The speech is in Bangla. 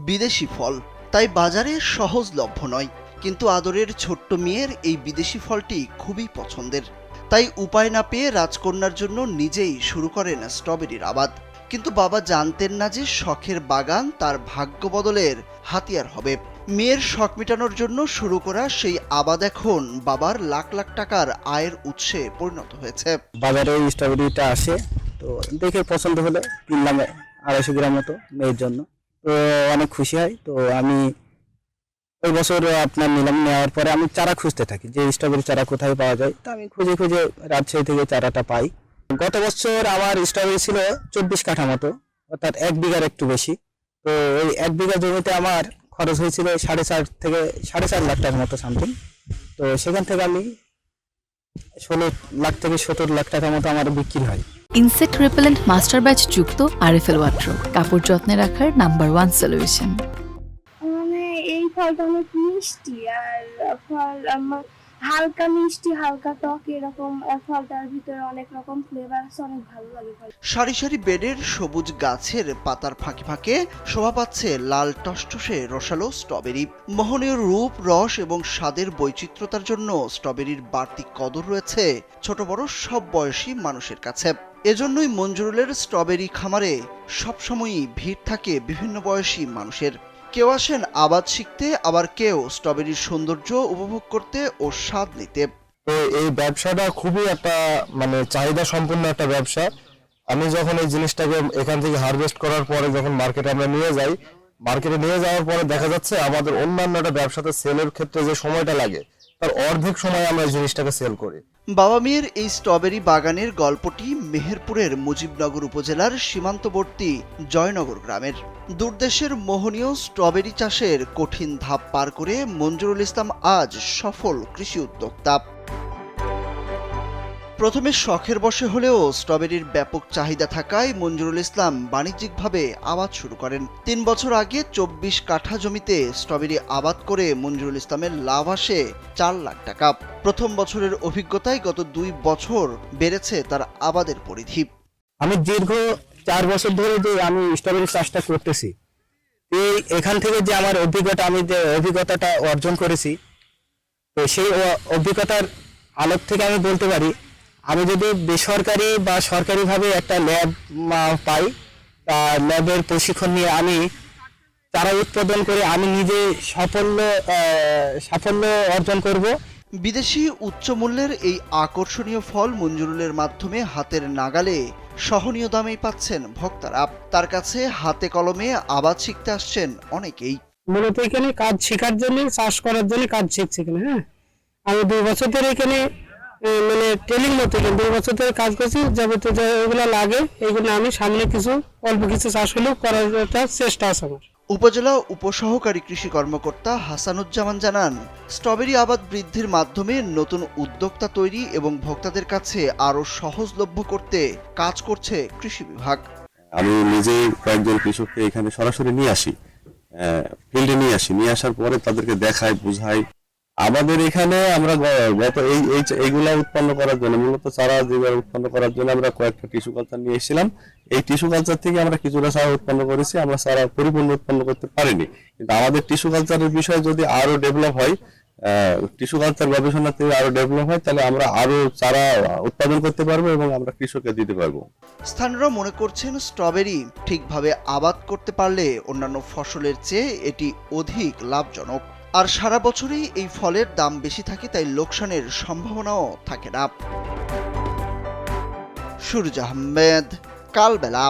বিদেশি ফল, তাই বাজারে সহজলভ্য নয়। কিন্তু আদরের ছোট্ট মেয়ের এই বিদেশি ফলটি খুবই পছন্দের। তাই উপায় না পেয়ে রাজকন্যার জন্য নিজেই শুরু করেন স্ট্রবেরির আবাদ। কিন্তু বাবা জানতেন না যে শখের বাগান তার ভাগ্য বদলের হাতিয়ার হবে। মেয়ের শখ মেটানোর জন্য শুরু করা সেই আবাদ এখন বাবার লাখ লাখ টাকার আয়ের উৎসে পরিণত হয়েছে। বাজারে স্ট্রবেরিটা আসে, তো দেখে পছন্দ হলো, কিনলাম 250 গ্রাম মতো মেয়ের জন্য। তো অনেক খুশি হয়। তো আমি ওই বছর আপনার নিলাম, নেওয়ার পরে আমি চারা খুঁজতে থাকি যে স্ট্রবেরি চারা কোথায় পাওয়া যায়। তো আমি খুঁজে খুঁজে রাজশাহী থেকে চারাটা পাই। গত বছর আমার স্ট্রবেরি ছিল 24 কাঠা মতো, অর্থাৎ 1 বিঘার একটু বেশি। তো ওই 1 বিঘা জমিতে আমার খরচ হয়েছিল 4.5 থেকে 4.5 লাখ টাকার মতো সামথিং। তো সেখান থেকে আমি 16 লাখ থেকে 17 লাখ টাকার মতো আমার বিক্রি হয়। ইনসেক্ট রিপেলেন্ট মাস্টার ব্যাচ যুক্ত আরএফএল ওয়াট্রো, কাপড় যত্নে রাখার নাম্বার 1 সলিউশন। মানে এই ফলটা অনেক মিষ্টি, আর ফল আমার হালকা মিষ্টি হালকা টক এরকম। ফলটার ভিতরে অনেক রকম ফ্লেভার আছে, অনেক ভালো লাগে ফল। সারি সারি বেডের সবুজ গাছের পাতার ফাঁকে ফাঁকে শোভা পাচ্ছে লাল টসটসে রসালো স্ট্রবেরি। মোহনীয় রূপ, রস এবং স্বাদের বৈচিত্র্যতার জন্য স্ট্রবেরির বাড়তি কদর রয়েছে ছোট বড় সব বয়সী মানুষের কাছে। এজন্যই মঞ্জুরুলের স্ট্রবেরি খামারে সবসময়ই ভিড় থাকে বিভিন্ন বয়সী মানুষের। কেউ আসেন আবাদ শিখতে, আবার কেউ স্ট্রবেরির সৌন্দর্য উপভোগ করতে ও স্বাদ নিতে। তো এই ব্যবসাটা খুবই একটা চাহিদা সম্পন্ন একটা ব্যবসা। আমি যখন এই জিনিসটাকে এখান থেকে হারভেস্ট করার পরে যখন মার্কেটে আমরা নিয়ে যাই, মার্কেটে নিয়ে যাওয়ার পরে দেখা যাচ্ছে আমাদের অন্যান্য একটা ব্যবসাতে সেলের ক্ষেত্রে যে সময়টা লাগে তার অর্ধেক সময় আমরা এই জিনিসটাকে সেল করি। বাবা মেয়ের এই স্ট্রবেরি বাগানের গল্পটি মেহেরপুরের মুজিবনগর উপজেলার সীমান্তবর্তী জয়নগর গ্রামের। দূরদেশের মোহনীয় স্ট্রবেরি চাষের কঠিন ধাপ পার করে মঞ্জুরুল ইসলাম আজ সফল কৃষি উদ্যোক্তা। প্রথমে শখের বশে হলেও স্ট্রবেরির ব্যাপক চাহিদা থাকায় মঞ্জুরুল ইসলাম বাণিজ্যিকভাবে আবাদ শুরু করেন। 3 বছর আগে 24 কাঠা জমিতে স্ট্রবেরি আবাদ করে মঞ্জুরুল ইসলামের লাভ আসে 4 লাখ টাকা। প্রথম বছরের অভিজ্ঞতায় গত 2 বছর বেড়েছে তার আবাদের পরিধি। আমি দীর্ঘ 4 বছর ধরে যে আমি স্ট্রবেরি চাষটা করতেছি, এখান থেকে যে আমার অভিজ্ঞতা, আমি যে অভিজ্ঞতাটা অর্জন করেছি, তো সেই অভিজ্ঞতার আলোক থেকে আমি বলতে পারি, আমি যদি বেসরকারি বা সরকারিভাবে একটা ল্যাব পাই, ল্যাবের প্রশিক্ষণ নিয়ে আমি চারা উৎপাদন করে আমি নিজে সাফল্য অর্জন করব। বিদেশি উচ্চ মূল্যের এই আকর্ষণীয় ফল মঞ্জুরুলের মাধ্যমে হাতের নাগালে সহনীয় দামেই পাচ্ছেন ভক্তরা। তার কাছে হাতে কলমে আবাদ শিখতে আসছেন অনেকেই। মূলত এখানে কাজ শেখার জন্য, চাষ করার জন্য কাজ শিখছি এখানে। হ্যাঁ, আমি 2 বছর ধরে এখানে ট্রেনিং মতো 2 বছর ধরে কাজ করছি। যাবতীয় যেগুলো লাগে এইগুলো আমি সামনে অল্প কিছু চাষ হলেও করার একটা চেষ্টা আছে আমার। উপজেলা উপসহকারী কৃষি কর্মকর্তা হাসানুজ্জামান জানান, স্ট্রবেরি আবাদ বৃদ্ধির মাধ্যমে নতুন উদ্যোক্তা তৈরি এবং ভোক্তাদের কাছে আরো সহজলভ্য করতে কাজ করছে কৃষি বিভাগ। আমি নিজেই কয়েকজন কৃষককে এখানে সরাসরি নিয়ে আসি, ফিল্ডে নিয়ে আসার পরে তাদেরকে দেখাই, বুঝাই। আমাদের এখানে আমরা এইগুলা উৎপন্ন করার জন্য, মূলত চারা যেগুলো উৎপন্ন করার জন্য আমরা কয়েকটা টিস্যু কালচার নিয়ে এসেছিলাম। এই টিস্যু কালচার থেকে আমরা কিছুটা চারা উৎপন্ন করেছি। আমরা চারা পরিপূর্ণ উৎপন্ন করতে পারিনি, কিন্তু আমাদের টিস্যু কালচারের বিষয়ে যদি আরো ডেভেলপ হয়, টিস্যু কালচার গবেষণা থেকে আরো ডেভেলপ হয়, তাহলে আমরা আরো চারা উৎপাদন করতে পারবো এবং আমরা কৃষককে দিতে পারবো। স্থানীয়রা মনে করছেন স্ট্রবেরি ঠিকভাবে আবাদ করতে পারলে অন্যান্য ফসলের চেয়ে এটি অধিক লাভজনক। আর সারা বছরই এই ফলের দাম বেশি থাকে, তাই লোকসানের সম্ভাবনাও থাকে না। সুরজ আহমেদ, কালবেলা।